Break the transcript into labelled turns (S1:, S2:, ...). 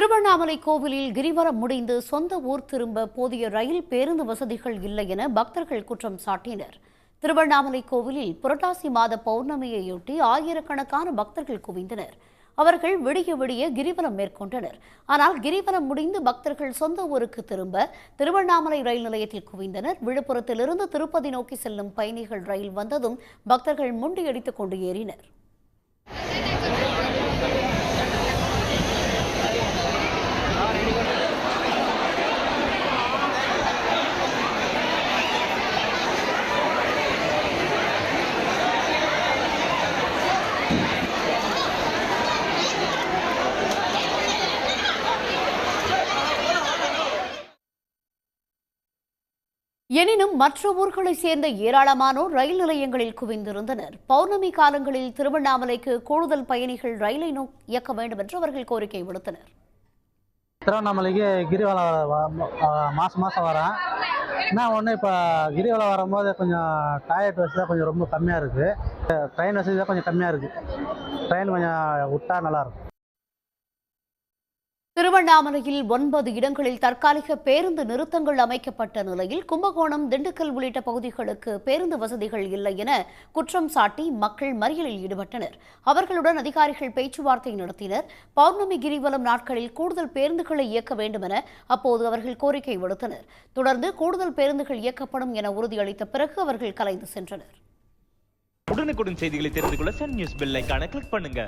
S1: திருவண்ணாமலை கோவிலில் கிரிவலம் முடிந்து சொந்த ஊர் திரும்ப போதிய ரயில் பேருந்து வசதிகள் இல்லை என பக்தர்கள் குற்றம் சாட்டினர். திருவண்ணாமலை கோவிலில் புரட்டாசி மாத பௌர்ணமியையொட்டி ஆயிரக்கணக்கான பக்தர்கள் குவிந்தனர். அவர்கள் விடிய விடிய கிரிவலம் மேற்கொண்டனர். ஆனால் கிரிவலம் முடிந்து பக்தர்கள் சொந்த ஊருக்கு திரும்ப திருவண்ணாமலை ரயில் நிலையத்தில் குவிந்தனர். விழுப்புரத்திலிருந்து திருப்பதி நோக்கி செல்லும் பயணிகள் ரயில் வந்ததும் பக்தர்கள் முண்டியடித்துக் கொண்டு ஏறினர். எனினும் மற்ற ஊர்களைச் சேர்ந்த ஏராளமானோர் ரயில் நிலையங்களில் குவிந்திருந்தனர். பௌர்ணமி காலங்களில் திருவண்ணாமலைக்கு கூடுதல் பயணிகள் ரயிலை இயக்க வேண்டும் என்று அவர்கள் கோரிக்கை விடுத்தனர்.
S2: திருவண்ணாமலைக்கு கிரிவலம் மாதம் வரேன். என்ன ஒன்று, இப்போ கிரிவலம் வரும்போது கொஞ்சம் டாய்லெட் வசதி தான் கொஞ்சம் ரொம்ப கம்மியாக இருக்குது. ட்ரெயின் வசதி தான் கொஞ்சம் கம்மியாக இருக்குது. ட்ரெயின் கொஞ்சம் விட்டா நல்லாயிருக்கும்.
S1: திருவண்ணாமலையில் 9 இடங்களில் தற்காலிக பேருந்து நிறுத்தங்கள் அமைக்கப்பட்ட நிலையில் கும்பகோணம், திண்டுக்கல் உள்ளிட்ட பகுதிகளுக்கு பேருந்து வசதிகள் இல்லை என குற்றம் சாட்டி மக்கள் மறியலில் ஈடுபட்டனர். அவர்களுடன் அதிகாரிகள் பேச்சுவார்த்தை நடத்தினர். பௌர்ணமி கிரிவலம் நாட்களில் கூடுதல் பேருந்துகளை இயக்க வேண்டும் என அப்போது அவர்கள் கோரிக்கை விடுத்தனர். தொடர்ந்து கூடுதல் பேருந்துகள் இயக்கப்படும் என உறுதியளித்த பிறகு அவர்கள் கலைந்து சென்றனர்.
S3: உடனுக்குடன் செய்திகளை தெரிந்து கொள்ள சன் நியூஸ் பெல் ஐகானை கிளிக் பண்ணுங்க.